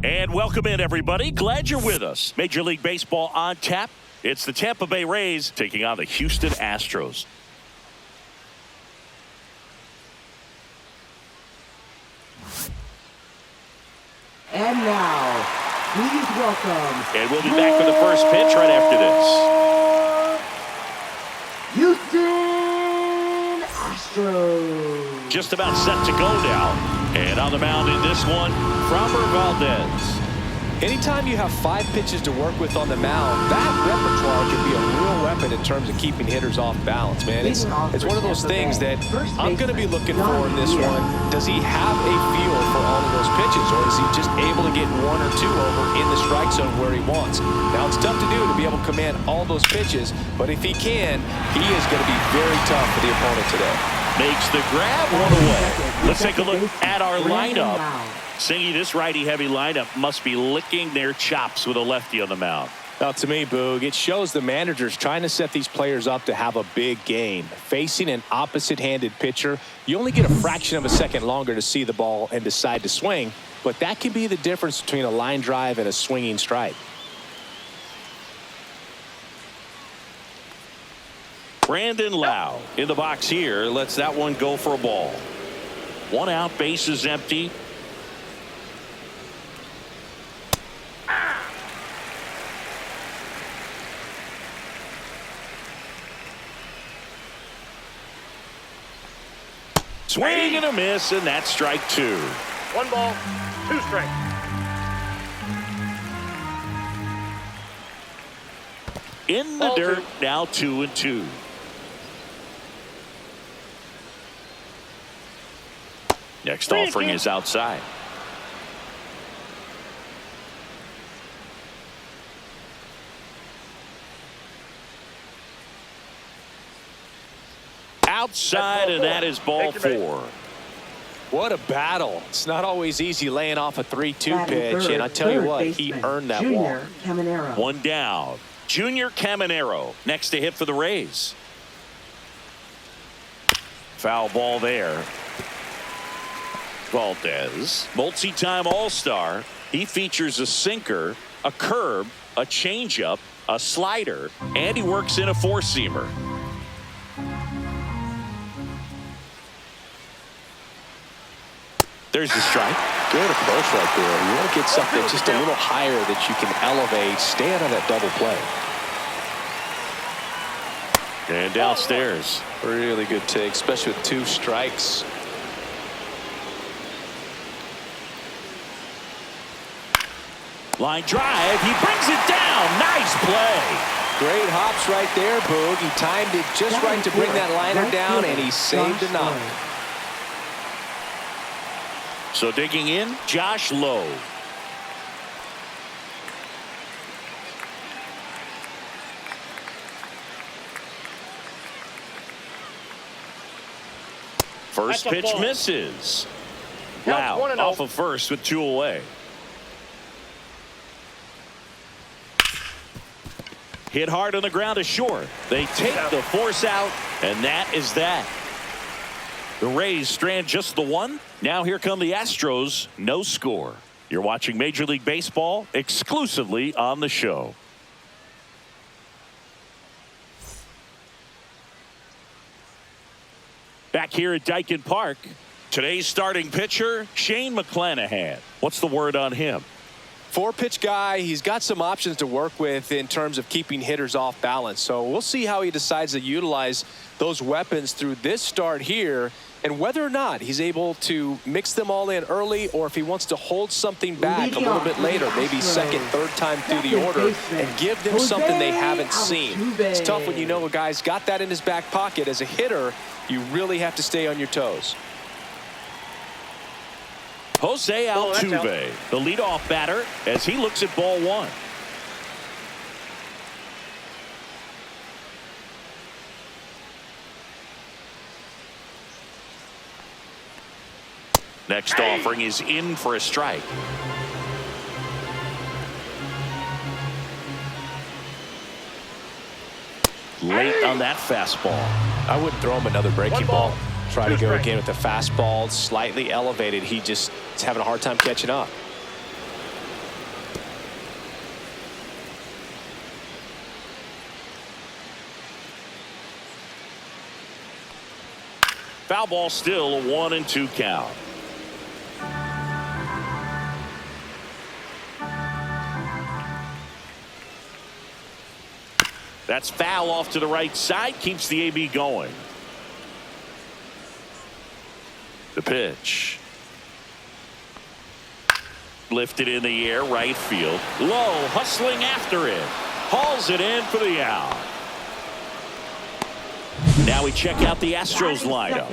And welcome in, everybody. Glad you're with us. Major League Baseball on tap. It's the Tampa Bay Rays taking on the Houston Astros. And now, please welcome. And we'll be back for the first pitch right after this. Houston Astros. Just about set to go now. And on the mound in this one, Framber Valdez. Anytime you have 5 pitches to work with on the mound, that repertoire can be a real weapon in terms of keeping hitters off balance, man. It's one of those things that I'm going to be looking for in this one. Does he have a feel for all of those pitches, or is he just able to get 1 or 2 over in the strike zone where he wants? Now, it's tough to do to be able to command all those pitches, but if he can, he is going to be very tough for the opponent today. Makes the grab, one away. Let's take a look at our lineup. Singy, this righty-heavy lineup must be licking their chops with a lefty on the mound. Now, to me, Boog, it shows the managers trying to set these players up to have a big game. Facing an opposite-handed pitcher, you only get a fraction of a second longer to see the ball and decide to swing, but that can be the difference between a line drive and a swinging strike. Brandon Lau in the box here lets that one go for a ball. 1 out, bases empty. Swing and a miss, and that's strike 2. 1 ball, 2 strikes. In the dirt, now 2-2. Next offering is outside. Outside, and that is ball 4. What a battle. It's not always easy laying off a 3-2 pitch, and I tell you what, he earned that walk. 1 down. Junior Caminero next to hit for the Rays. Foul ball there. Valdez, multi-time All-Star. He features a sinker, a curve, a changeup, a slider, and he works in a 4-seamer. There's the strike. Good approach right there. You want to get something just a little higher that you can elevate, stay out of that double play. And downstairs. Really good take, especially with 2 strikes. Line drive. He brings it down. Nice play. Great hops right there, Boog. He timed it just right to bring that liner down, and he saved a knock. So digging in, Josh Lowe. First pitch misses. Wow, off of first with 2 away. Hit hard on the ground to short. They take the force out, and that is that. The Rays strand just the 1. Now here come the Astros. No score. You're watching Major League Baseball exclusively on the show. Back here at Dyken Park, today's starting pitcher, Shane McClanahan. What's the word on him? 4-pitch guy. He's got some options to work with in terms of keeping hitters off balance. So we'll see how he decides to utilize those weapons through this start here, and whether or not he's able to mix them all in early, or if he wants to hold something back a little bit later, maybe second, third time through the order, and give them something they haven't seen. It's tough when you know a guy's got that in his back pocket. As a hitter, you really have to stay on your toes. Jose Altuve, the leadoff batter, as he looks at ball 1. Next offering is in for a strike. Late on that fastball. I wouldn't throw him another breaking ball. Try to go again with the fastball, slightly elevated. He just is having a hard time catching up. Foul ball, still a 1-2 count. That's foul off to the right side. Keeps the AB going. The pitch. Lifted in the air, right field. Low, hustling after it. Hauls it in for the out. Now we check out the Astros lineup.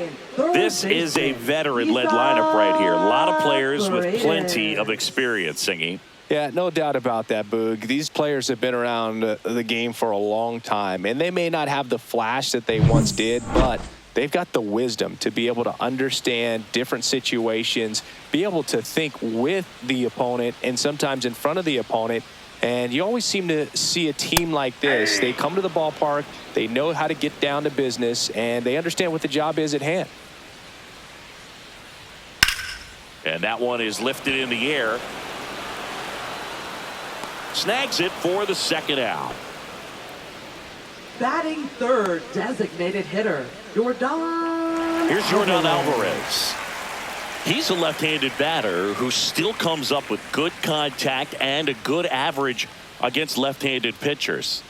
This is a veteran-led lineup right here. A lot of players with plenty of experience, Singy. Yeah, no doubt about that, Boog. These players have been around the game for a long time, and they may not have the flash that they once did, but they've got the wisdom to be able to understand different situations, be able to think with the opponent and sometimes in front of the opponent. And you always seem to see a team like this. They come to the ballpark, they know how to get down to business, and they understand what the job is at hand. And that one is lifted in the air. Snags it for the second out. Batting third, designated hitter, Jordan. Here's Jordan Alvarez. He's a left-handed batter who still comes up with good contact and a good average against left-handed pitchers.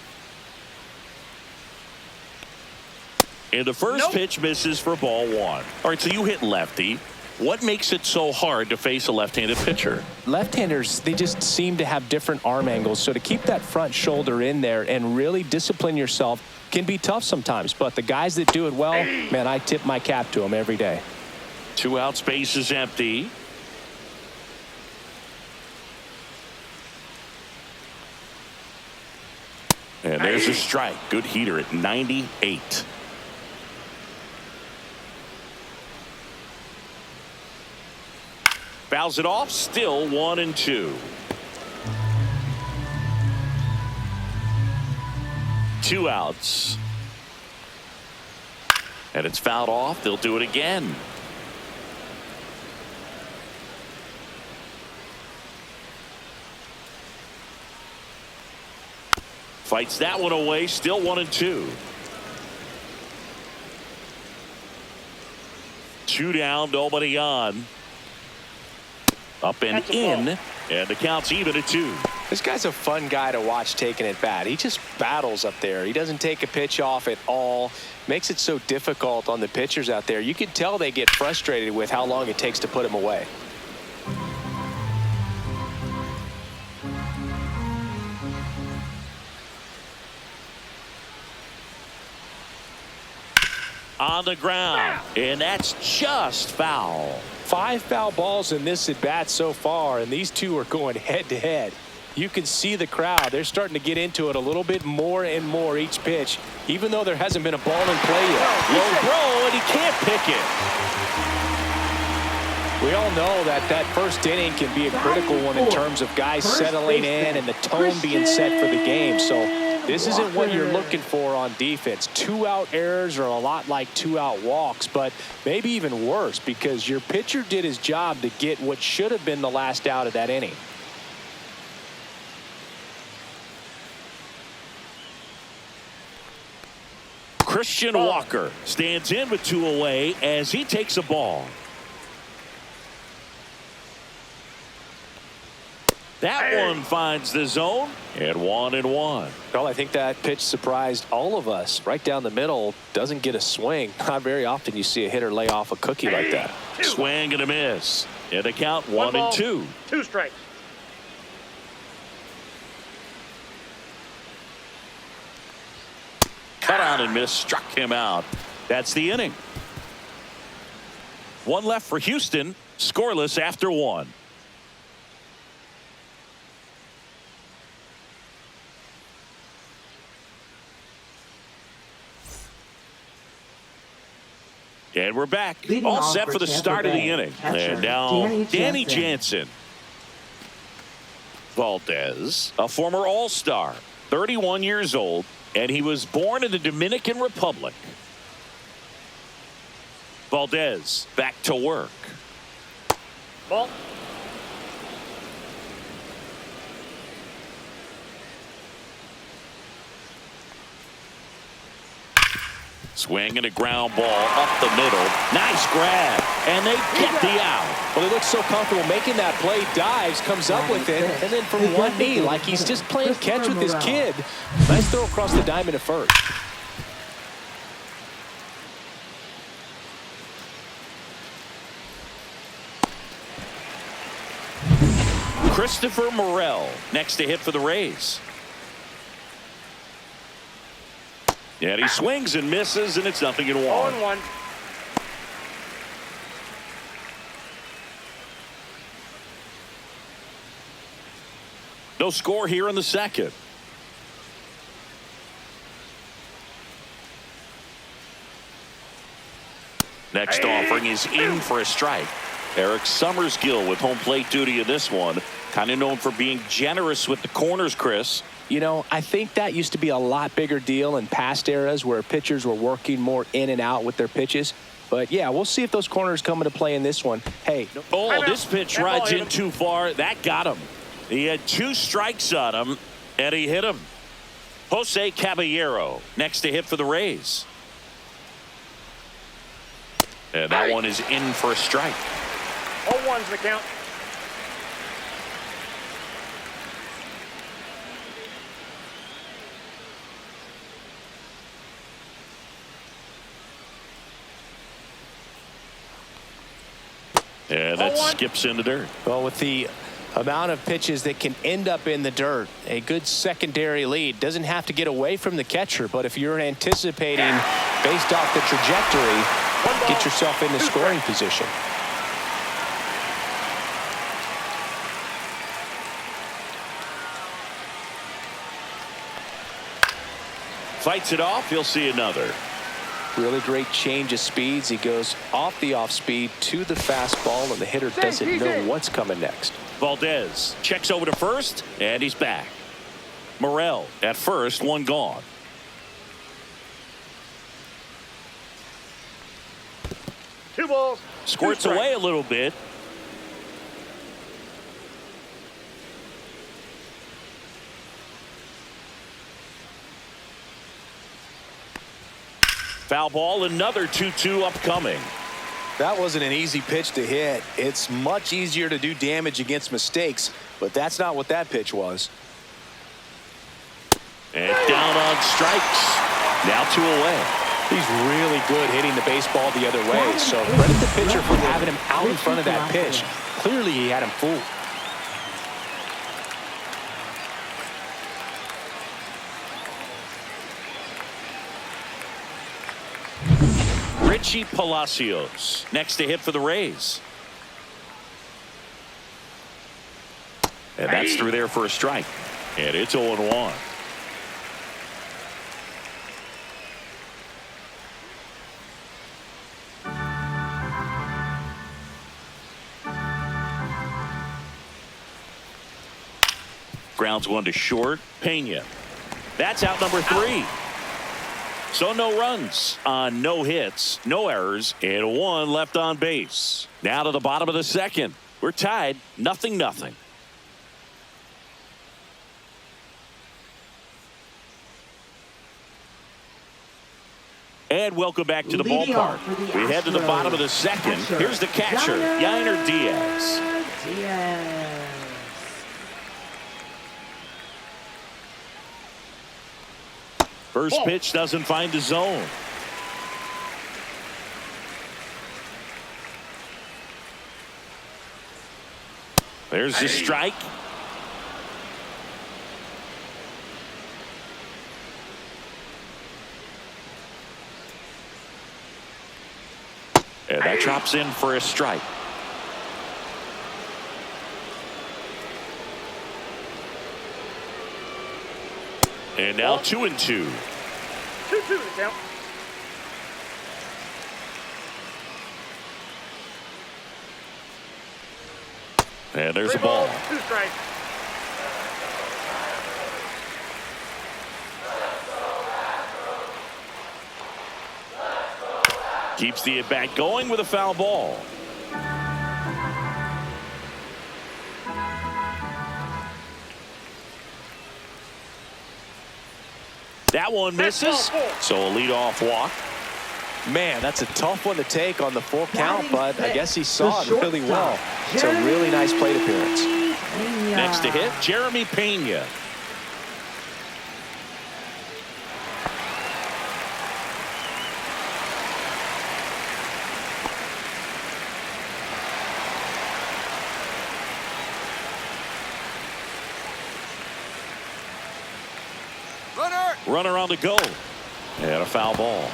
And the first pitch misses for ball one. All right, so you hit lefty. What makes it so hard to face a left-handed pitcher? Left-handers, they just seem to have different arm angles. So to keep that front shoulder in there and really discipline yourself can be tough sometimes. But the guys that do it well, man, I tip my cap to them every day. 2 out, space is empty. And there's a strike. Good heater at 98. Fouls it off, still 1-2. 2 outs. And it's fouled off. They'll do it again. Fights that one away, still 1-2. 2 down, nobody on. Up and in, and the count's even at 2. This guy's a fun guy to watch taking at bat. He just battles up there. He doesn't take a pitch off at all. Makes it so difficult on the pitchers out there. You can tell they get frustrated with how long it takes to put him away. On the ground, and that's just foul. 5 foul balls in this at bat so far, and these two are going head to head. You can see the crowd. They're starting to get into it a little bit more and more each pitch, even though there hasn't been a ball in play yet. Low throw, and he can't pick it. We all know that that first inning can be a critical one in terms of guys settling in and the tone being set for the game. So this isn't what you're looking for on defense. 2-out errors are a lot like 2-out walks, but maybe even worse because your pitcher did his job to get what should have been the last out of that inning. Christian Walker stands in with 2 away as he takes a ball. That one finds the zone at 1-1. Well, I think that pitch surprised all of us. Right down the middle, doesn't get a swing. Not very often you see a hitter lay off a cookie like that. Swing and a miss. And the count 1-2. 2 strikes. Cut on and miss, struck him out. That's the inning. 1 left for Houston, scoreless after 1. And we're back, all set for the start of the inning. And now Danny Jansen. Valdez, a former All-Star, 31 years old, and he was born in the Dominican Republic. Valdez back to work. Ball. Swing and a ground ball up the middle. Nice grab. And they get the out. Well, he looks so comfortable making that play. Dives, comes up with it, and then from one knee, like he's just playing catch with his kid. Nice throw across the diamond to first. Christopher Morel next to hit for the Rays. And he swings and misses, and it's 0-1. 0-1. No score here in the second. Next offering is in for a strike. Eric Summersgill with home plate duty in this one. Kind of known for being generous with the corners, Chris. You know, I think that used to be a lot bigger deal in past eras where pitchers were working more in and out with their pitches. But, yeah, we'll see if those corners come into play in this one. Hey. Oh, this pitch rides in too far. That got him. He had 2 strikes on him, and he hit him. Jose Caballero next to hit for the Rays. And that one is in for a strike. 0-1's the count. And that skips in the dirt. Well, with the amount of pitches that can end up in the dirt, a good secondary lead doesn't have to get away from the catcher, but if you're anticipating based off the trajectory, get yourself in the scoring position. Fights it off. He'll see another. Really great change of speeds. He goes off the off speed to the fastball, and the hitter doesn't know what's coming next. Valdez checks over to first, and he's back. Morel at first, 1 gone. Two balls. Squirts away a little bit. Foul ball, another 2-2 upcoming. That wasn't an easy pitch to hit. It's much easier to do damage against mistakes, but that's not what that pitch was. And down on strikes. Now 2 away. He's really good hitting the baseball the other way, so credit the pitcher for having him out in front of that pitch. Clearly he had him fooled. Richie Palacios next to hit for the Rays. And that's through there for a strike. And it's 0-1. Grounds 1 to short. Pena. That's out number 3. So no runs on no hits, no errors, and 1 left on base. Now to the bottom of the second. We're tied 0-0. And welcome back to the ballpark. We head to the bottom of the second. Here's the catcher, Yainer Diaz. First pitch doesn't find the zone. There's the strike. And that drops in for a strike. And now 2-2. 2-2 the count. And there's a ball. 2 strikes. Keeps the at-bat going with a foul ball. That one misses. So a leadoff walk. Man, that's a tough one to take on the full count, but I guess he The saw it really well. shortstop, It's a really nice plate appearance. Pena. Next to hit, Jeremy Pena. Runner on the go. And a foul ball.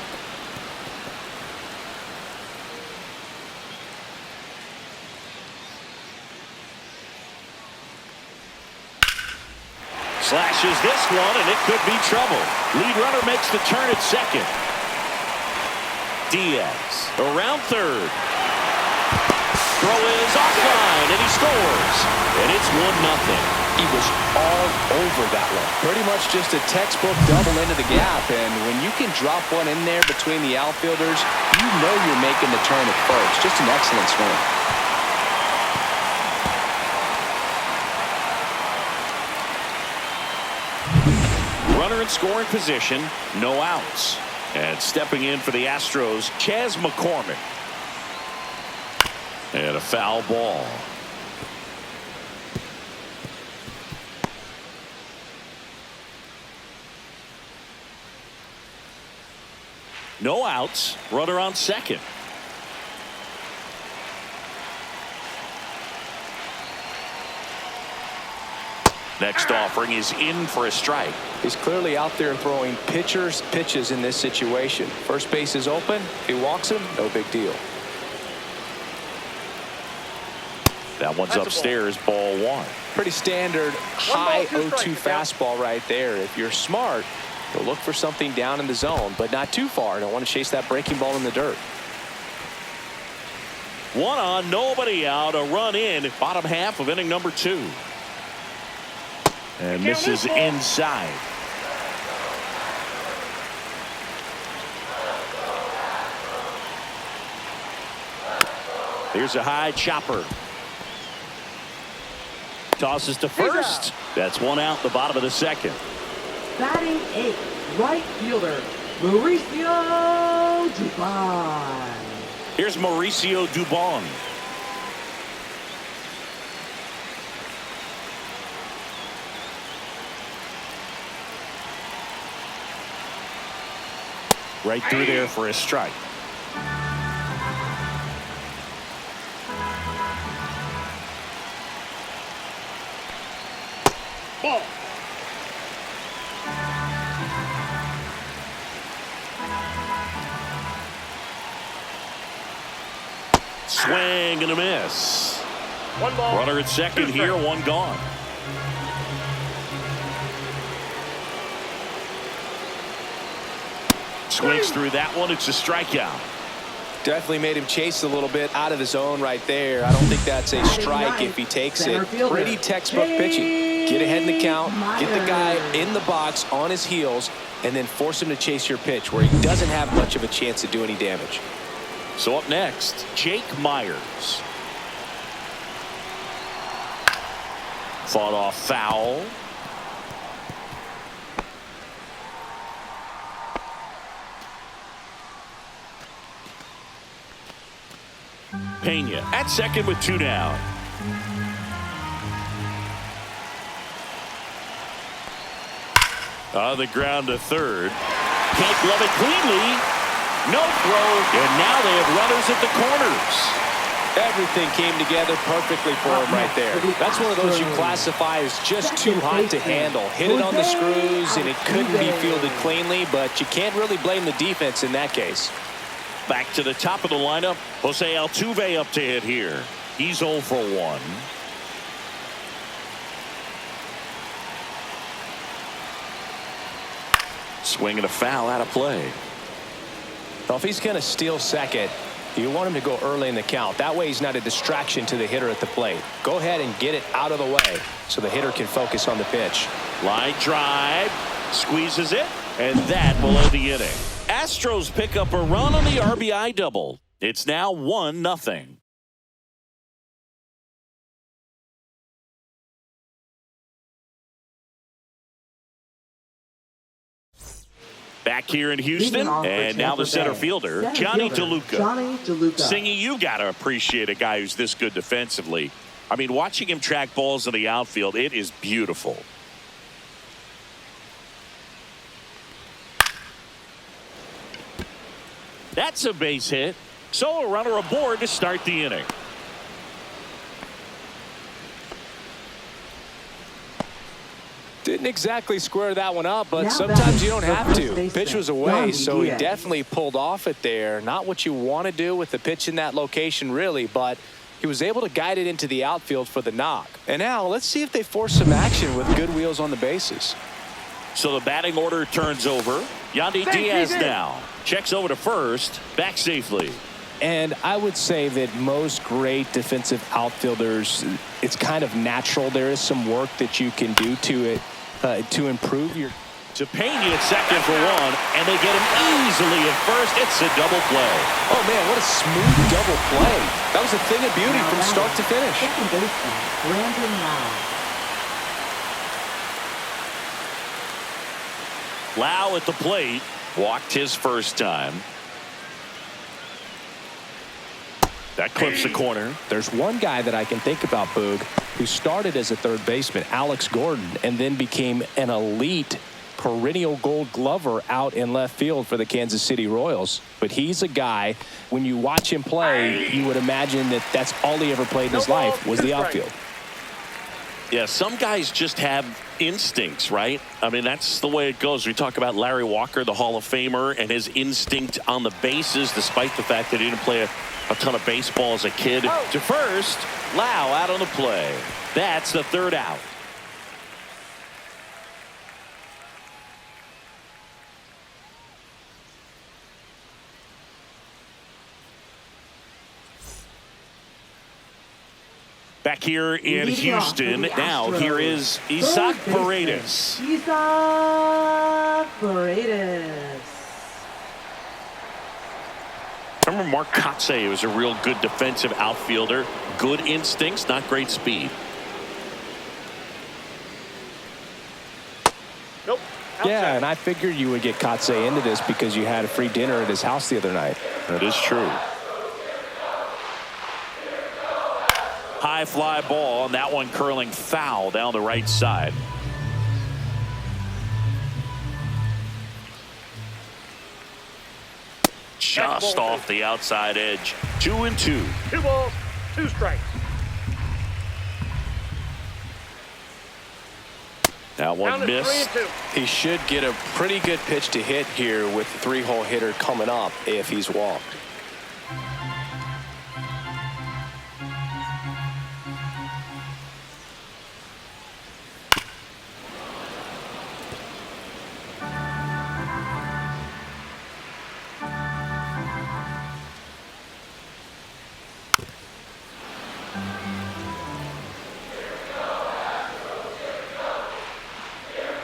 Slashes this one, and it could be trouble. Lead runner makes the turn at second. Diaz around third. Throw is offline, and he scores. And it's 1-0. He was all over that one. Pretty much just a textbook double into the gap. And when you can drop one in there between the outfielders, you know you're making the turn at first. Just an excellent swing. Runner in scoring position, no outs. And stepping in for the Astros, Chas McCormick. And a foul ball. No outs. Runner on second. Next offering is in for a strike. He's clearly out there throwing pitches in this situation. First base is open. If he walks him, no big deal. That one's upstairs, ball one. Pretty standard high 0-2 strikes, fastball right there. If you're smart, you'll look for something down in the zone, but not too far. Don't want to chase that breaking ball in the dirt. One on, nobody out. A run in, bottom half of inning number 2. And misses inside. Here's a high chopper. Tosses to first. That's one out, the bottom of the second. Batting 8th, right fielder, Mauricio Dubon. Here's Mauricio Dubon. Right through there for a strike. Ball. Swing and a miss. One ball. Runner at second here, one gone. Swings through that one. It's a strikeout. Definitely made him chase a little bit out of his zone right there. I don't think that's a strike if he takes it. Pretty textbook pitching. Get ahead in the count, get the guy in the box on his heels, and then force him to chase your pitch where he doesn't have much of a chance to do any damage. So up next, Jake Myers. Fought off foul. Pena at second with 2 down. On the ground to third. Can't glove it cleanly. No throw. And now they have runners at the corners. Everything came together perfectly for him right there. That's one of those you classify as just too hot to handle. Hit it on the screws, and it couldn't be fielded cleanly, but you can't really blame the defense in that case. Back to the top of the lineup. Jose Altuve up to hit here. He's 0 for 1. Swing and a foul out of play. Well, if he's going to steal second, you want him to go early in the count. That way he's not a distraction to the hitter at the plate. Go ahead and get it out of the way so the hitter can focus on the pitch. Line drive. Squeezes it. And that will end the inning. Astros pick up a run on the RBI double. It's now 1-0. Back here in Houston, Leading off for and now the Tampa center Bay. fielder, Center Johnny fielder, DeLuca. Johnny DeLuca. Singy, you got to appreciate a guy who's this good defensively. I mean, watching him track balls in the outfield, it is beautiful. That's a base hit. So a runner aboard to start the inning. Didn't exactly square that one up, but Now sometimes batting you don't for have first to. baseman, Pitch was away, Johnny so he Diaz. definitely pulled off it there. Not what you want to do with the pitch in that location, really, but he was able to guide it into the outfield for the knock. And now let's see if they force some action with good wheels on the bases. So the batting order turns over. Yandy Thank you, Diaz Diaz. now checks over to first, back safely. And I would say that most great defensive outfielders, it's kind of natural. There is some work that you can do to it to improve your. To Pena at second for one, and they get him easily at first. It's a double play. Oh, man, what a smooth double play. That was a thing of beauty from start to finish. Second baseman, Brandon Lau. Lau at the plate, walked his first time. That clips the corner. There's one guy that I can think about, Boog, who started as a third baseman, Alex Gordon, and then became an elite perennial gold glover out in left field for the Kansas City Royals. But he's a guy, when you watch him play, you would imagine that that's all he ever played in his life was the outfield. Yeah, some guys just have instincts, right? I mean, that's the way it goes. We talk about Larry Walker, the Hall of Famer, and his instinct on the bases, despite the fact that he didn't play a ton of baseball as a kid. To first, Lau out on the play. That's the third out. Back here in Leading off for Houston, the now Astros, here is Isaac third baseman, Paredes. Isaac Paredes. Remember Mark Kotsay was a real good defensive outfielder. Good instincts, not great speed. Nope. Yeah, Outside. and I figured you would get Kotsay into this because you had a free dinner at his house the other night. That is true. High fly ball, and that one curling foul down the right side. Just off the outside edge. 2-2. 2 balls, 2 strikes. That one Down to missed. 3-2. He should get a pretty good pitch to hit here with the three-hole hitter coming up if he's walked.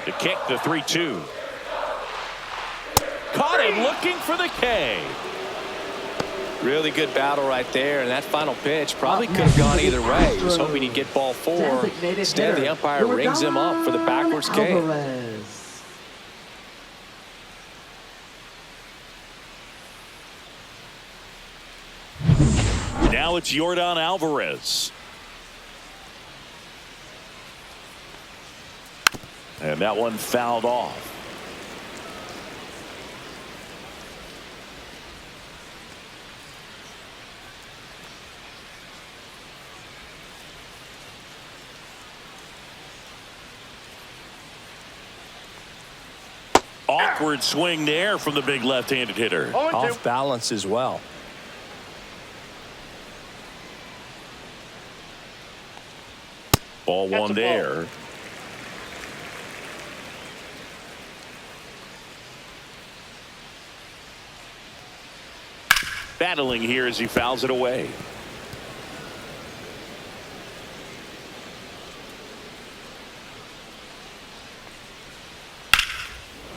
The kick, the 3-2. Caught him looking for the K. Really good battle right there, and that final pitch probably could have gone either way. He was hoping he'd get ball 4. Designated Instead, the hitter, umpire rings him up for the backwards K. Alvarez. Now it's Yordan Alvarez. And that one fouled off. Awkward swing there from the big left-handed hitter. 0-2. Off balance as well. Ball That's one a ball. there. Battling here as he fouls it away.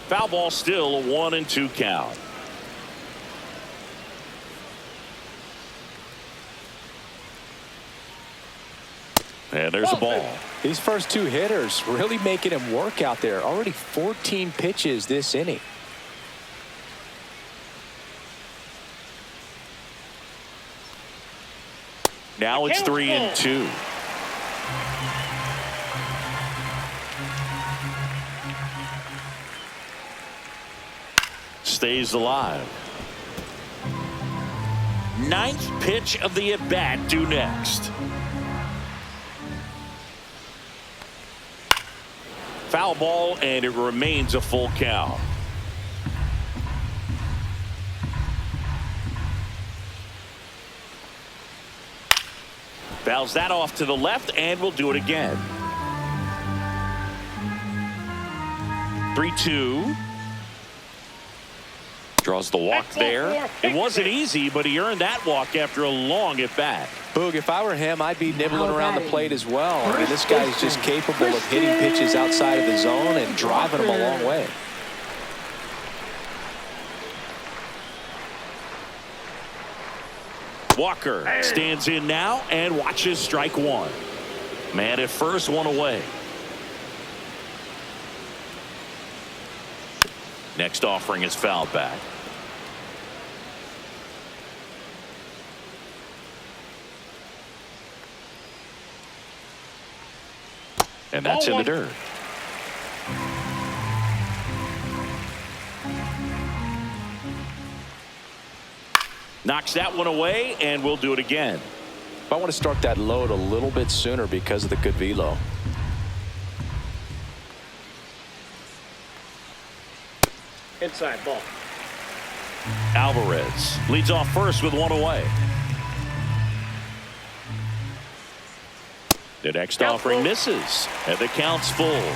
Foul ball, still a 1-2 count. And there's a ball. These first 2 hitters really making him work out there. Already 14 pitches this inning. Now it's 3-2. Stays alive. Ninth pitch of the at-bat due next. Foul ball, and it remains a full count. Fouls that off to the left, and we'll do it again. 3-2. Draws the walk there. It wasn't easy, but he earned that walk after a long at bat. Boog, if I were him, I'd be nibbling around the plate as well. I mean, this guy is just capable of hitting pitches outside of the zone and driving them a long way. Walker stands in now and watches strike one. Man at first, one away. Next offering is fouled back. And that's in the dirt. Knocks that one away, and we'll do it again. I want to start that load a little bit sooner because of the good velo. Inside ball. Alvarez leads off first with one away. The next offering misses, and the count's full.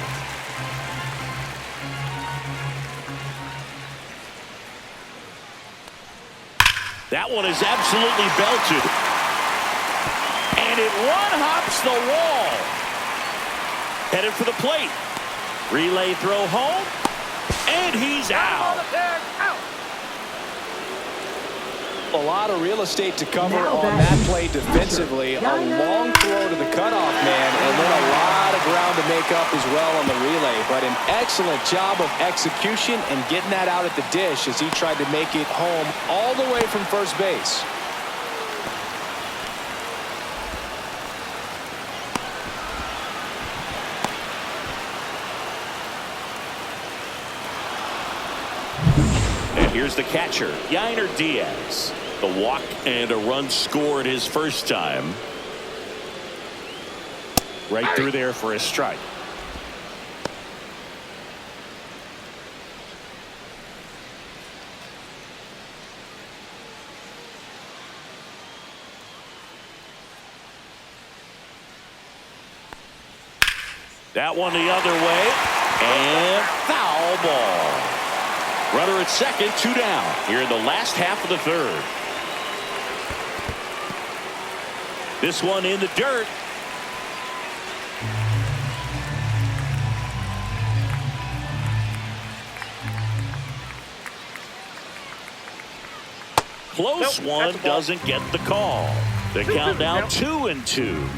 That one is absolutely belted. And it one-hops the wall. Headed for the plate. Relay throw home. And he's out. A lot of real estate to cover on that play defensively. A long throw to the cutoff man, and then a lot of ground to make up as well on the relay. But an excellent job of execution and getting that out at the dish as he tried to make it home all the way from first base. And here's the catcher, Yainer Diaz. The walk and a run scored his first time. Right through there for a strike. That one the other way, and foul ball. Runner at second, 2 down here in the last half of the third. This one in the dirt. Close one doesn't get the call. The count now 2-2.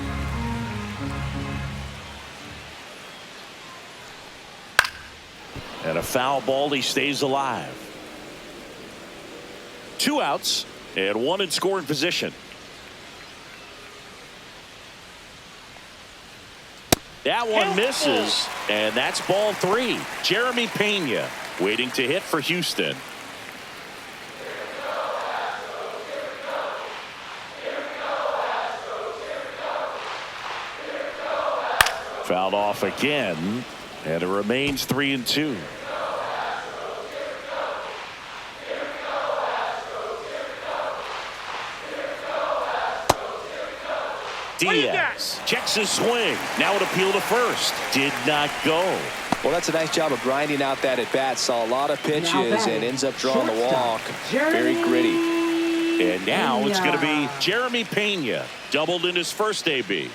And a foul ball, he stays alive. 2 outs and 1 in scoring position. That one misses, and that's ball 3. Jeremy Pena waiting to hit for Houston. Fouled off again, and it remains 3-2. Diaz checks his swing. Now an appeal to first. Did not go. Well, that's a nice job of grinding out that at bat. Saw a lot of pitches and ends up drawing the walk. Very gritty. And now it's going to be Jeremy Pena. Doubled in his first AB.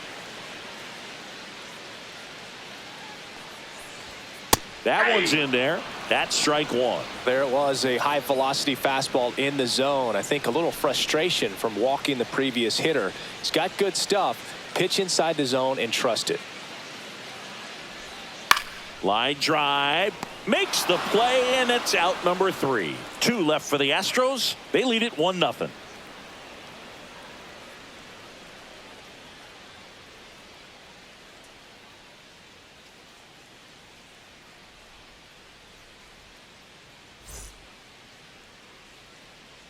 That one's in there. That's strike 1. There it was, a high velocity fastball in the zone. I think a little frustration from walking the previous hitter. He's got good stuff. Pitch inside the zone and trust it. Line drive. Makes the play, and it's out number 3. 2 left for the Astros. They lead it 1-0.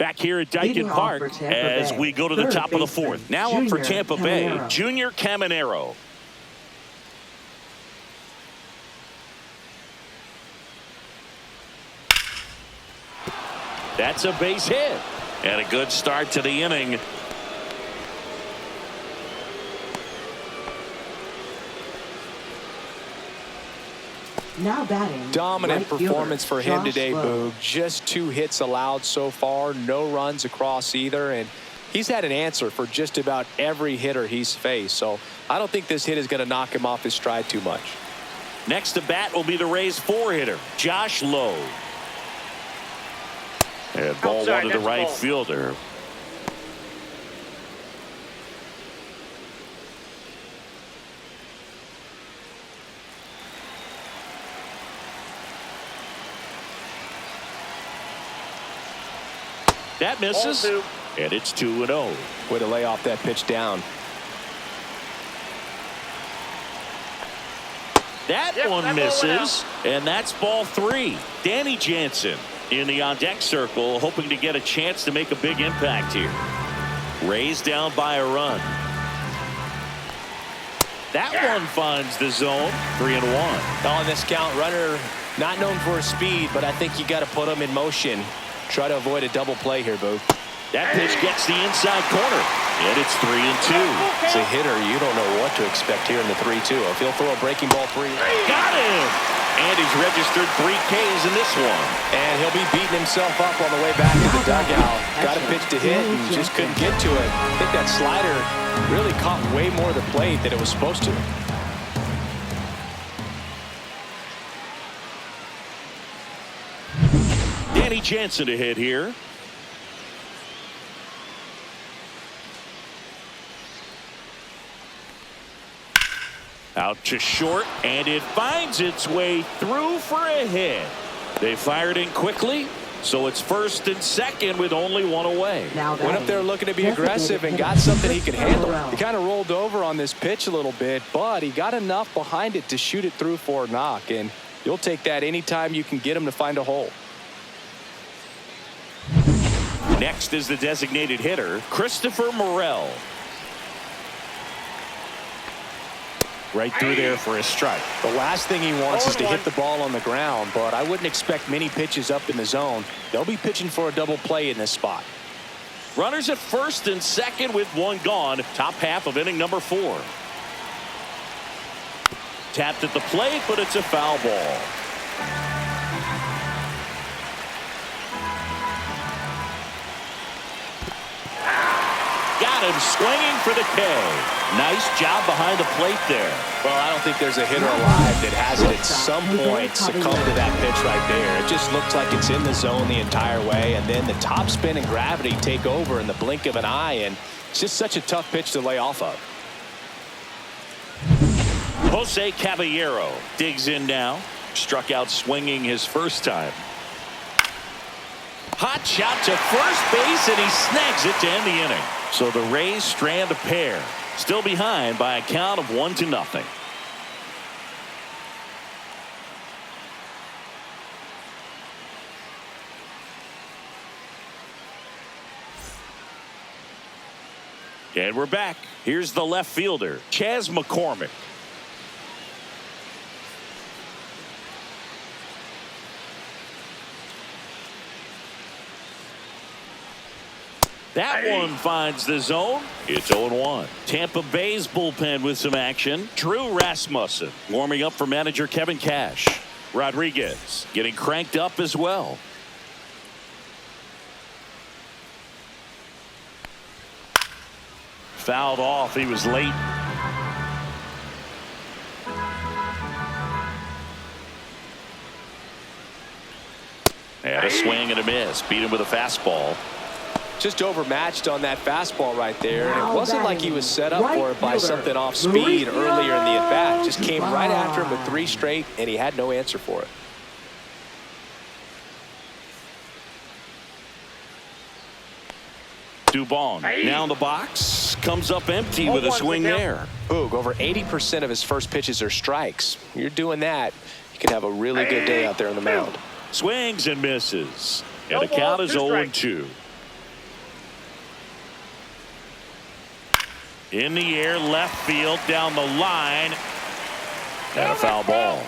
Back here at Dyken Leading off for Park Tampa as Bay, we go to the third top of the baseman, fourth. Now up for Junior Tampa Bay, Caminero. Junior Caminero. That's a base hit. And a good start to the inning. Now batting. Dominant right fielder, performance for him Josh today, Lowe. Boog. Just 2 hits allowed so far. No runs across either. And he's had an answer for just about every hitter he's faced. So I don't think this hit is going to knock him off his stride too much. Next to bat will be the Rays 4-hitter, Josh Lowe. And ball Outside, one to the that's right ball. fielder. That misses. Ball 2. And it's 2-0. Way to lay off that pitch down. That Yep, one that ball went misses, and that's ball 3. Danny Jansen in the on-deck circle, hoping to get a chance to make a big impact here. Rays down by a run. That one finds the zone. 3-1. On this count, runner not known for his speed, but I think you got to put him in motion. Try to avoid a double play here, Boog. That pitch gets the inside corner, and it's 3-2. As a hitter, you don't know what to expect here in the 3-2. If he'll throw a breaking ball 3. Got him! And he's registered 3 Ks in this one. And he'll be beating himself up on the way back to the dugout. Got a pitch to hit and just couldn't get to it. I think that slider really caught way more of the plate than it was supposed to. Danny Jansen to hit here. Out to short, and it finds its way through for a hit. They fired in quickly, so it's first and second with only 1 away. Now Went up batting. there looking to be Designated aggressive and hitter, got something he could Christopher handle. Morel. He kind of rolled over on this pitch a little bit, but he got enough behind it to shoot it through for a knock. And you'll take that anytime you can get him to find a hole. Next is the designated hitter, Christopher Morel. Right through there for a strike. The last thing he wants is to 0-1. hit the ball on the ground, but I wouldn't expect many pitches up in the zone. They'll be pitching for a double play in this spot. Runners at first and second with 1 gone. Top half of inning number 4. Tapped at the plate, but it's a foul ball. Got him swinging for the K. Nice job behind the plate there. Well, I don't think there's a hitter alive that hasn't at some point succumbed to that pitch right there. It just looks like it's in the zone the entire way, and then the top spin and gravity take over in the blink of an eye, and it's just such a tough pitch to lay off of. Jose Caballero digs in now. Struck out swinging his first time. Hot shot to first base, and he snags it to end the inning. So the Rays strand a pair. Still behind by a count of 1-0. And we're back. Here's the left fielder, Chas McCormick. That one finds the zone. It's 0-1. Tampa Bay's bullpen with some action. Drew Rasmussen warming up for manager Kevin Cash. Rodriguez getting cranked up as well. Fouled off. He was late. And a swing and a miss. Beat him with a fastball. Just overmatched on that fastball right there, and it wasn't like he was set up for it by something off speed earlier in the at-bat. Just came right after him with 3 straight, and he had no answer for it. Dubon now in the box, comes up empty with a swing there. Boog, over 80% of his first pitches are strikes. You're doing that, you can have a really good day out there on the mound. Swings and misses. And No the count ball, is 2 strikes. 0-2. In the air, left field, down the line. And a foul ball.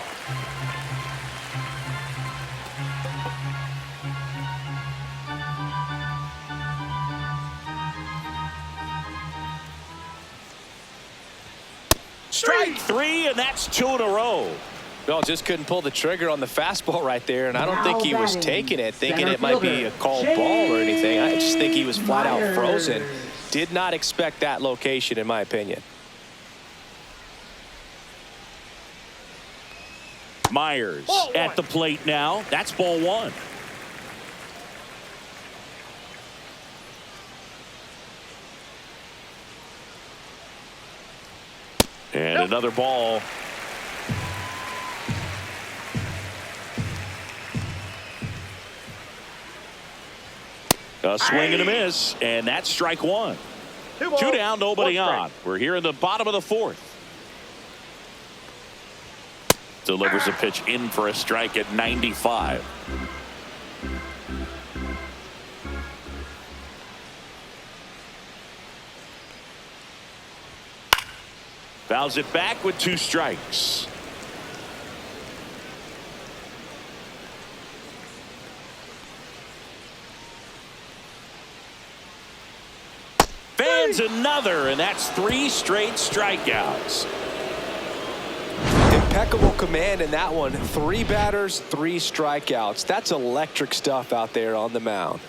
Strike three, and that's 2 in a row. Well, just couldn't pull the trigger on the fastball right there, and I don't think he was taking it, thinking it might be a called ball or anything. I just think he was flat out frozen. Did not expect that location, in my opinion. Myers at the plate now. That's ball one. And another ball. A swing and a miss, and that's strike one. Two down, nobody on. We're here in the bottom of the fourth. Delivers a pitch in for a strike at 95. Fouls it back with 2 strikes. Fans another, and that's 3 straight strikeouts. Impeccable command in that one. 3 batters, 3 strikeouts. That's electric stuff out there on the mound.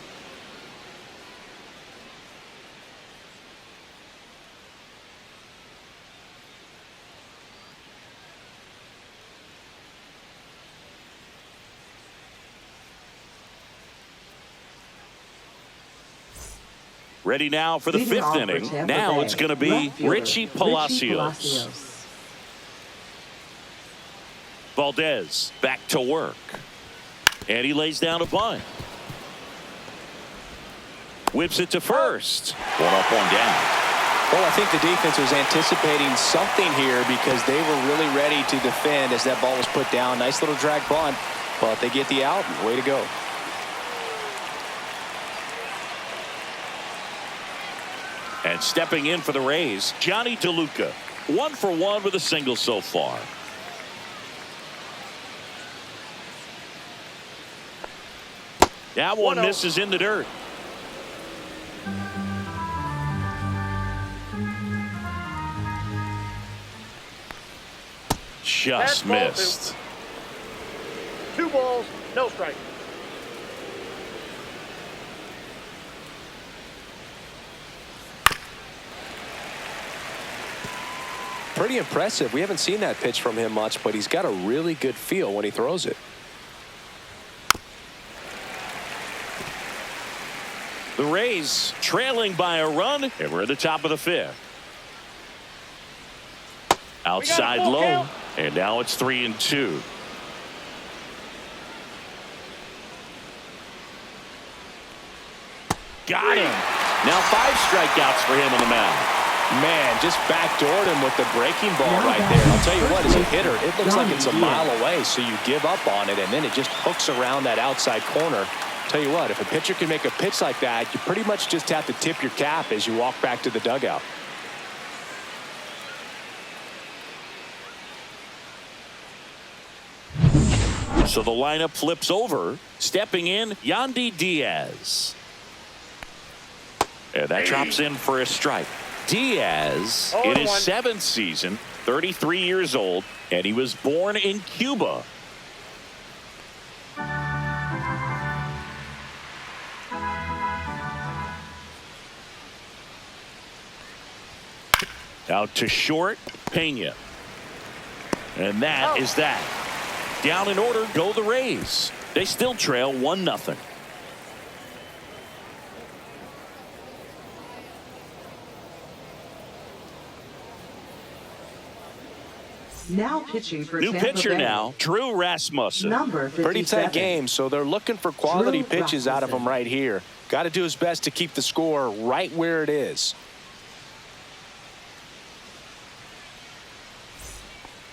Ready now for the 5th inning. Now it's going to be Richie Palacios. Valdez back to work. And he lays down a bunt. Whips it to first. 1 up, 1 down. Well, I think the defense was anticipating something here because they were really ready to defend as that ball was put down. Nice little drag bunt, but they get the out. Way to go. And stepping in for the Rays, Johnny DeLuca. 1 for 1 with a single so far. That one misses in the dirt. Just missed. 2 balls, no strike. Pretty impressive. We haven't seen that pitch from him much, but he's got a really good feel when he throws it. The Rays trailing by a run, and we're at the top of the 5th. Outside low, count. And now it's 3-2. Got him. Now 5 strikeouts for him on the mound. Man, just backdoored him with the breaking ball right there. I'll tell you what, as a hitter, it looks like it's a mile away, so you give up on it, and then it just hooks around that outside corner. Tell you what, if a pitcher can make a pitch like that, you pretty much just have to tip your cap as you walk back to the dugout. So the lineup flips over. Stepping in, Yandy Diaz. And that drops in for a strike. Diaz in his 7th season, 33 years old, and he was born in Cuba. Out to short, Pena. And that is that. Down in order go the Rays. They still trail 1-0. Now pitching for New Tampa pitcher Bay. now, Drew Rasmussen. Number 57. Pretty tight game, so they're looking for quality Drew pitches out of him Rasmussen. right here. Got to do his best to keep the score right where it is.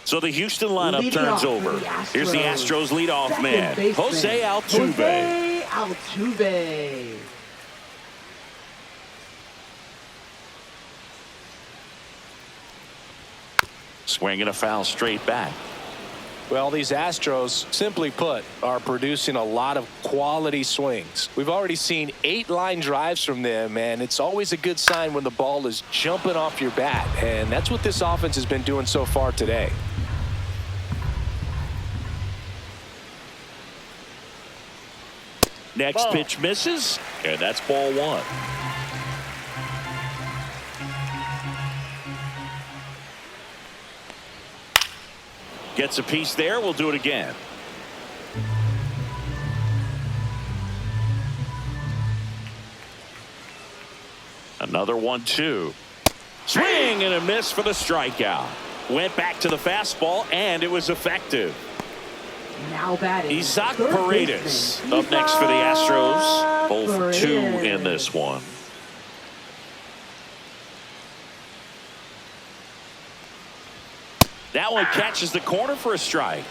So the Houston lineup Leading turns off for over. the Astros. Here's the Astros leadoff Second man, baseman, Jose Altuve. Jose Altuve. Swinging a foul straight back. Well, these Astros, simply put, are producing a lot of quality swings. We've already seen 8 line drives from them, and it's always a good sign when the ball is jumping off your bat, and that's what this offense has been doing so far today. Next pitch misses, and that's ball 1. Gets a piece there. We'll do it again. Another 1-2. Swing and a miss for the strikeout. Went back to the fastball, and it was effective. Now batting. Isaac third Paredes baseman. up next for the Astros. 0 for Paredes. 2 in this one. That one catches the corner for a strike.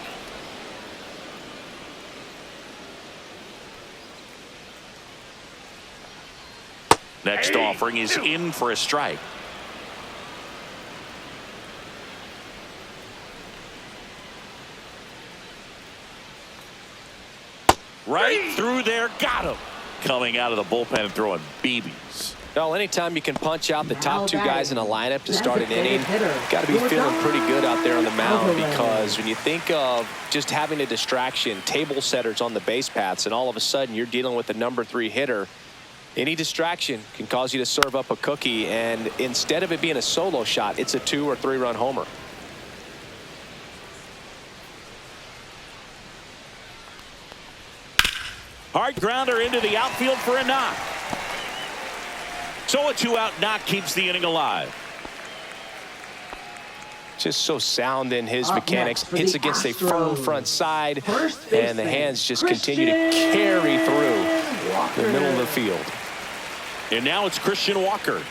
Next offering is in for a strike. Right through there, got him. Coming out of the bullpen and throwing BBs. Well, anytime you can punch out the top 2 guys in a lineup to start an inning, hitter. got to be feeling pretty good out there on the mound, because when you think of just having a distraction, table setters on the base paths, and all of a sudden you're dealing with the number 3 hitter, any distraction can cause you to serve up a cookie, and instead of it being a solo shot, it's a 2 or 3 run homer. Hard grounder into the outfield for a knock. So a 2-out knock keeps the inning alive. Just so sound in his Up mechanics. next for Hits the against a firm Astros. front side, First and the baseman, hands just continue to carry through the middle of the field. And now it's Christian Walker.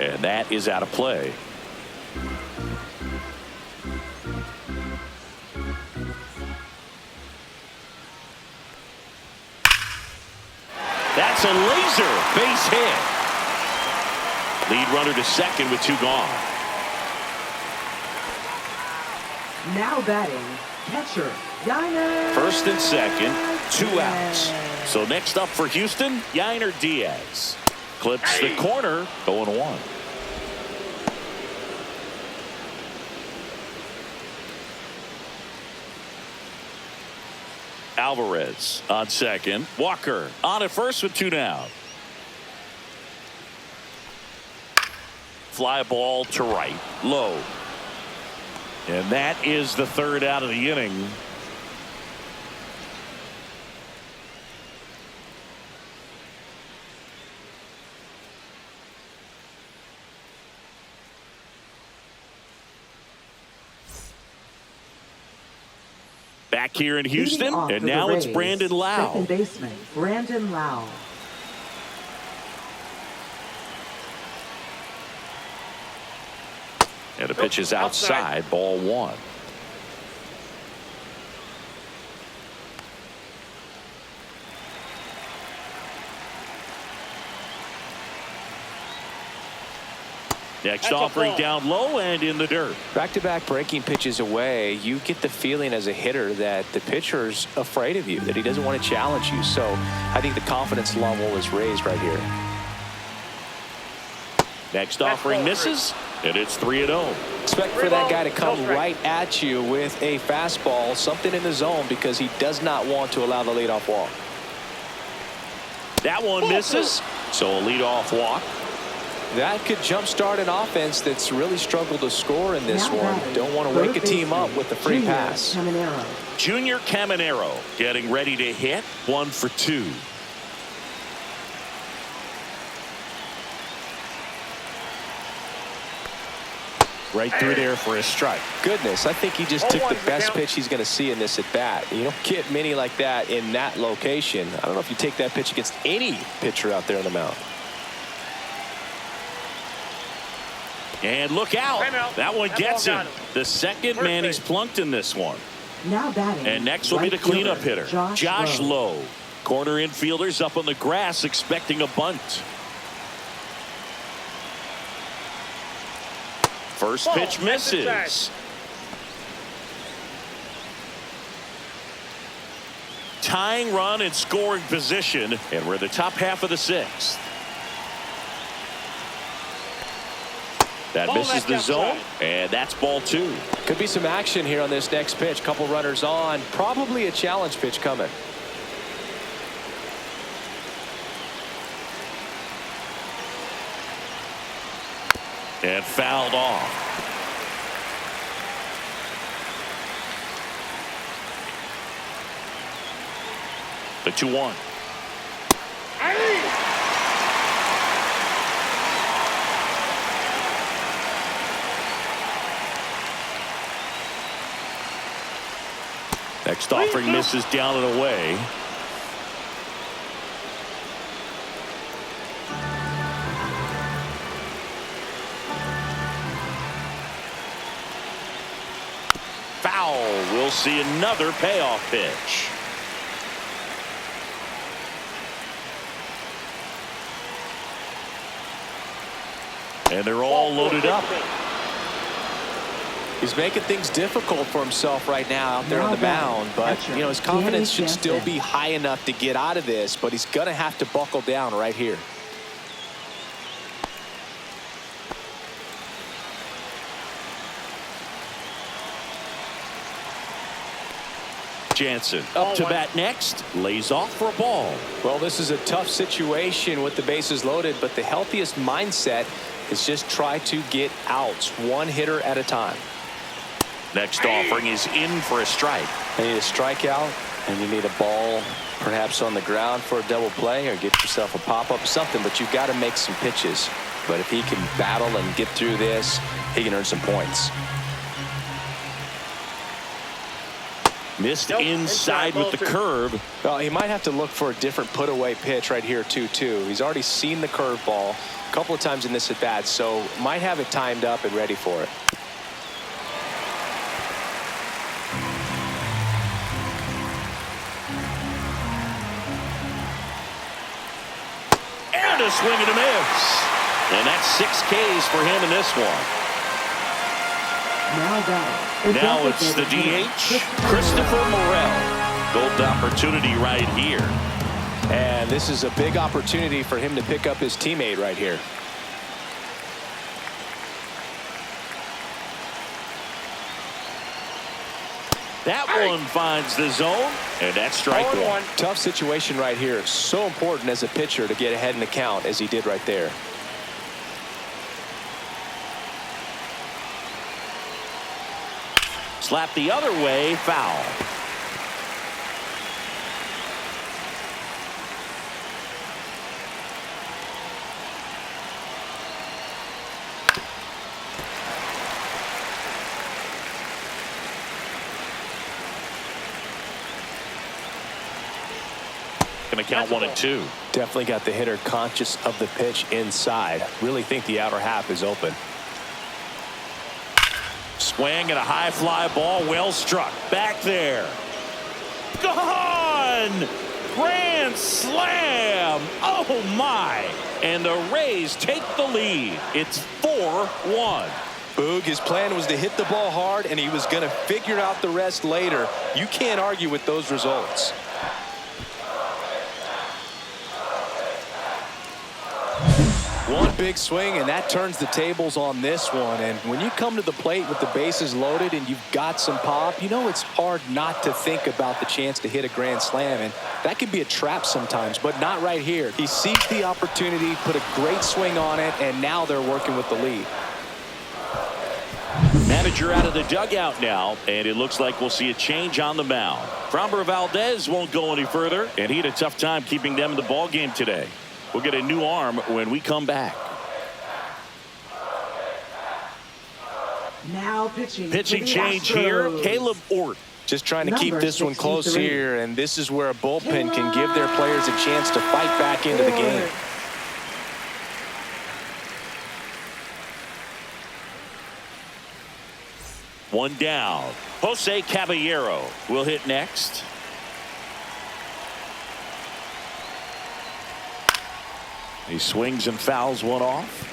And that is out of play. That's a laser base hit. Lead runner to second with 2 gone. Now batting, catcher, Yainer. First and second, 2 outs. So next up for Houston, Yainer Diaz. Clips the corner, 0-1. Alvarez on second. Walker on at first with 2 down. Fly ball to right, low. And that is the 3rd out of the inning. Back here in Houston, Leading off and for the now it's Rays, Brandon Lau. Second baseman, Brandon Lau. And the pitch is outside, ball 1. Next offering down low and in the dirt. Back-to-back breaking pitches away, you get the feeling as a hitter that the pitcher's afraid of you, that he doesn't want to challenge you. So I think the confidence level is raised right here. Next offering misses, and it's 3-0. Expect for that guy to come right at you with a fastball, something in the zone, because he does not want to allow the leadoff walk. That one misses, so a leadoff walk. That could jumpstart an offense that's really struggled to score in this Now one. batting, Don't want to third wake a team up baseman, with a free Junior pass. Caminero. Junior Caminero getting ready to hit, 1 for 2. Right through there for a strike. Goodness, I think he just took the best pitch he's going to see in this at bat. You don't get many like that in that location. I don't know if you take that pitch against any pitcher out there on the mound. And look out. Timeout. That one That gets ball him. got him. The second First man base. he's plunked in this one. Now batting. And next will be the right fielder, cleanup hitter, Josh Lowe. Corner infielders up on the grass expecting a bunt. First Ball, pitch that's inside. misses. Tying run in scoring position, and we're in the top half of the sixth. That Ball misses left the outside. zone, and that's ball 2. Could be some action here on this next pitch. Couple runners on. Probably a challenge pitch coming. And fouled off. The 2-1. Next offering misses down and away. Foul. We'll see another payoff pitch. And they're all loaded up. He's making things difficult for himself right now out there on the mound, but you know his confidence should still be high enough to get out of this, but he's gonna have to buckle down right here. Jansen up to bat next, lays off for a ball. Well, this is a tough situation with the bases loaded, but the healthiest mindset is just try to get outs one hitter at a time. Next offering is in for a strike. You need a strikeout, and you need a ball perhaps on the ground for a double play, or get yourself a pop-up, something, but you've got to make some pitches. But if he can battle and get through this, he can earn some points. Missed Nope, inside with the ball 2. curve. Well, he might have to look for a different put-away pitch right here, 2-2. He's already seen the curveball a couple of times in this at-bat, so might have it timed up and ready for it. And a swing and a miss. And that's 6 Ks for him in this one. Now batting. Now it's the DH, Christopher Morel. Gold opportunity right here. And this is a big opportunity for him to pick up his teammate right here. That one finds the zone, and that's strike 1. Tough situation right here. So important as a pitcher to get ahead in the count as he did right there. Slap the other way, foul. Going to count 1 and 2. Definitely got the hitter conscious of the pitch inside. Really think the outer half is open. Swing and a high fly ball, well struck. Back there. Gone! Grand slam! Oh my! And the Rays take the lead. It's 4-1. Boog, his plan was to hit the ball hard, and he was going to figure out the rest later. You can't argue with those results. One big swing, and that turns the tables on this one. And when you come to the plate with the bases loaded and you've got some pop, you know it's hard not to think about the chance to hit a grand slam. And that can be a trap sometimes, but not right here. He seized the opportunity, put a great swing on it, and now they're working with the lead. Manager out of the dugout now, and it looks like we'll see a change on the mound. Framber Valdez won't go any further, and he had a tough time keeping them in the ball game today. We'll get a new arm when we come back. Now pitching. Pitching for the change here, Astros. Caleb Ort. Just trying to keep Number this one close 63. here, and this is where a bullpen can give their players a chance to fight back into the game. One down. Jose Caballero will hit next. He swings and fouls one off.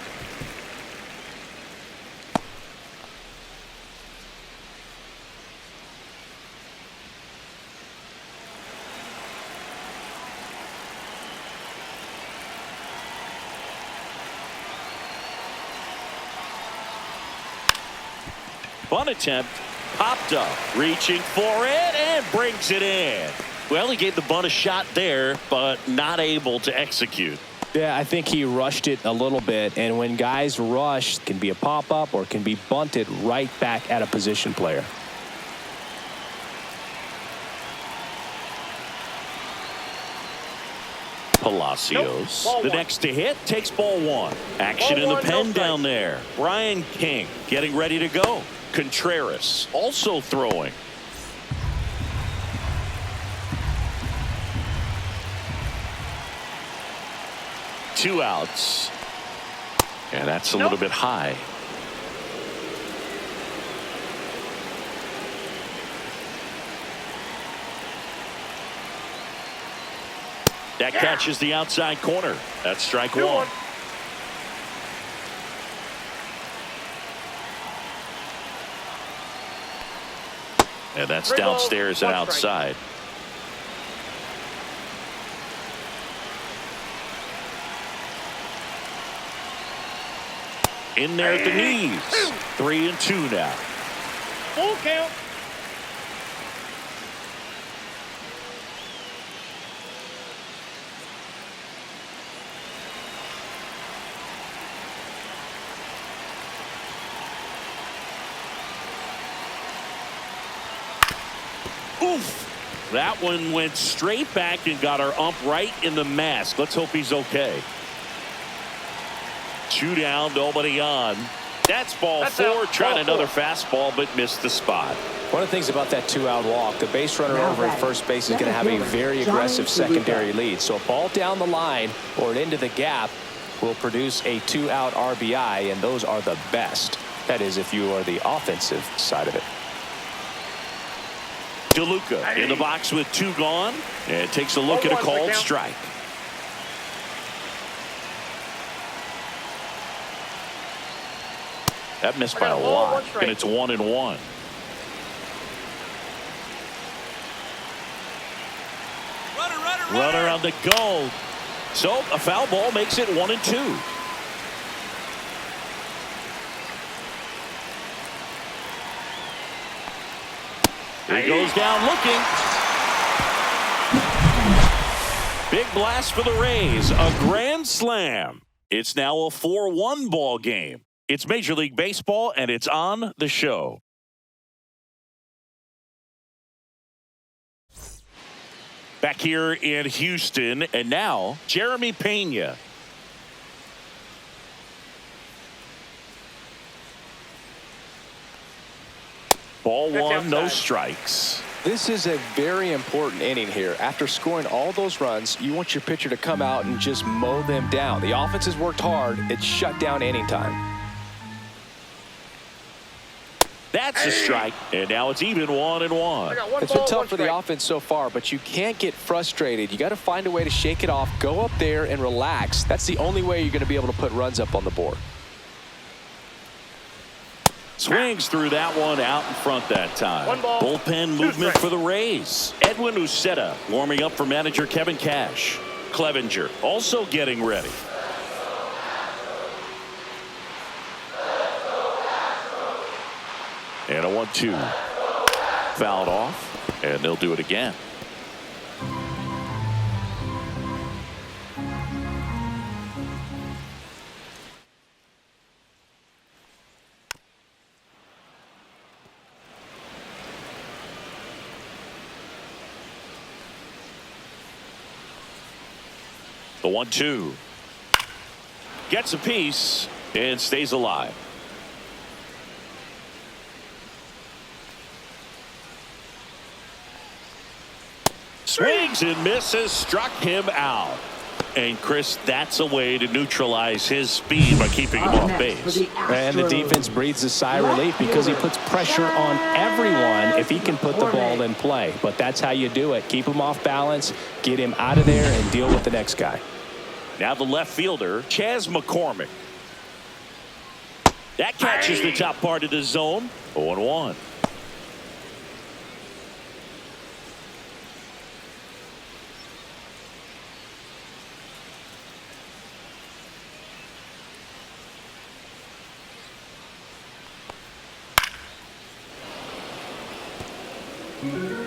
Bunt attempt popped up, reaching for it and brings it in. Well, he gave the bunt a shot there, but not able to execute. Yeah, I think he rushed it a little bit, and when guys rush, it can be a pop-up or it can be bunted right back at a position player. Palacios, Nope. the Ball next to hit, takes ball one. Action Ball in the one, no pen strike. down there. Brian King getting ready to go. Contreras also throwing. Two outs. And that's a little bit high. That catches the outside corner. That's strike one. And that's Three balls, downstairs and one strike. outside. In there at the knees. 3-2 now. Full count. Oof. That one went straight back and got our ump right in the mask. Let's hope he's okay. Two down, nobody on. That's ball four. out. Tried Ball another four. fastball, but missed the spot. One of the things about that 2-out walk, the base runner Now over at batting. first base is going to have a Second very fielder, aggressive Johnny secondary DeLuca. lead. So a ball down the line or an into the gap will produce a 2-out RBI, and those are the best. That is, if you are the offensive side of it. DeLuca in the box with two gone and takes a look at a 0-1 called count. strike. That missed by a I got a ball, lot, one strike. and it's 1-1. Runner on the go. So a foul ball makes it 1-2. He goes down looking. Big blast for the Rays. A grand slam. It's now a 4-1 ball game. It's Major League Baseball, and it's on the show. Back here in Houston, and now Jeremy Pena. Ball That's one, no outside. strikes. This is a very important inning here. After scoring all those runs, you want your pitcher to come out and just mow them down. The offense has worked hard. It's shut down inning time. That's a strike, and now it's even 1-1. I got one It's ball, been tough one for the strike. offense so far, but you can't get frustrated. You got to find a way to shake it off, go up there and relax. That's the only way you're going to be able to put runs up on the board. Swings through that one out in front that time. One ball, Bullpen two movement strikes. for the Rays. Edwin Uceta warming up for manager Kevin Cash. Clevenger also getting ready. And a 1-2. Fouled off, and they'll do it again. The 1-2. Gets a piece and stays alive. Swings and misses, struck him out. And Chris, that's a way to neutralize his speed by keeping him off base. And the defense breathes a sigh of relief because he puts pressure on everyone if he can put the ball in play. But that's how you do it. Keep him off balance, get him out of there, and deal with the next guy. Now the left fielder, Chas McCormick. That catches the top part of the zone. 0-1.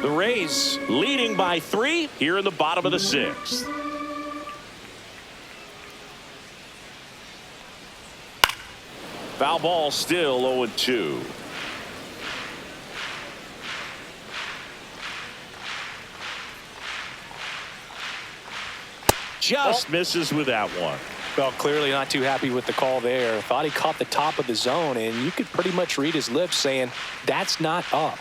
The Rays leading by 3 here in the bottom of the 6th. Foul ball, still 0-2. Just misses with that one. Well, clearly not too happy with the call there. Thought he caught the top of the zone, and you could pretty much read his lips saying, that's not up.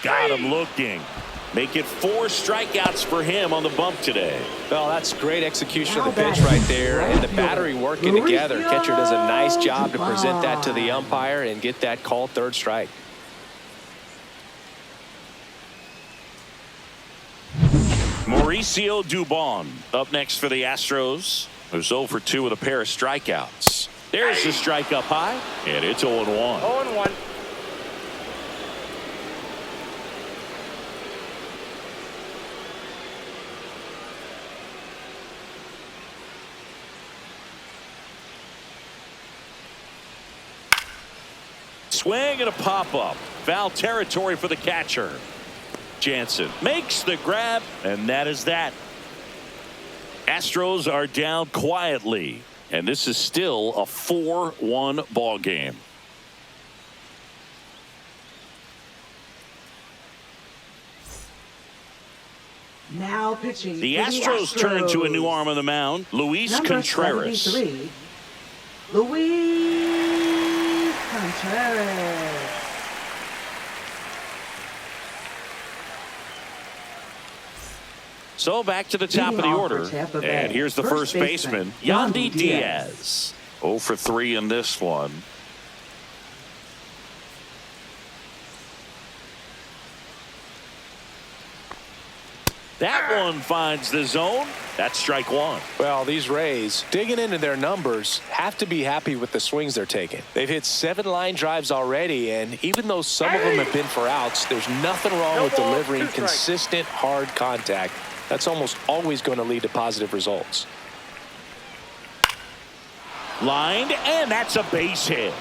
Got him looking. Make it 4 strikeouts for him on the bump today. Well, that's great execution of the pitch right there, and the battery working together. Catcher does a nice job to present that to the umpire and get that called third strike. Mauricio Dubon up next for the Astros. Who's 0 for 2 with a pair of strikeouts. There's the strike up high, and it's 0-1. 0-1. Swing and a pop-up. Foul territory for the catcher. Jansen makes the grab, and that is that. Astros are down quietly, and this is still a 4-1 ball game. Now pitching. The Astros turn to a new arm on the mound, Luis Number Contreras. 73, Luis Contreras. So back to the top of the Leading off order, for Tampa Bay, and here's the first baseman, Yandy Diaz. 0 for 3 in this one. That one finds the zone. That's strike 1. Well, these Rays, digging into their numbers, have to be happy with the swings they're taking. They've hit 7 line drives already, and even though some of them have been for outs, there's nothing wrong with delivering consistent, hard contact. That's almost always going to lead to positive results. Lined, and that's a base hit.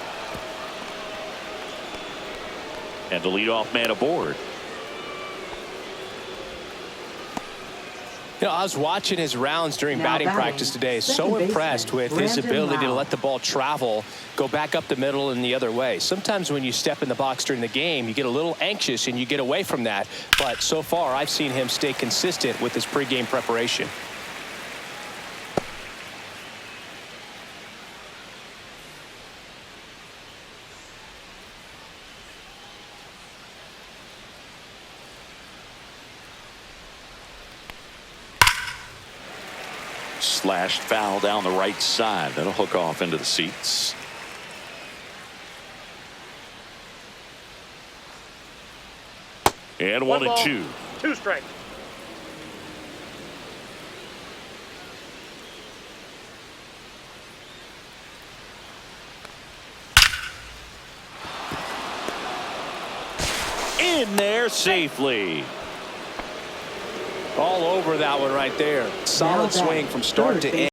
And the leadoff man aboard. You know, I was watching his rounds during batting practice today. So impressed with his ability to let the ball travel, go back up the middle and the other way. Sometimes when you step in the box during the game, you get a little anxious and you get away from that. But so far, I've seen him stay consistent with his pregame preparation. Slashed foul down the right side. That'll hook off into the seats. And 1-2. 2 strikes. In there safely. All over that one right there. Solid swing from start to end.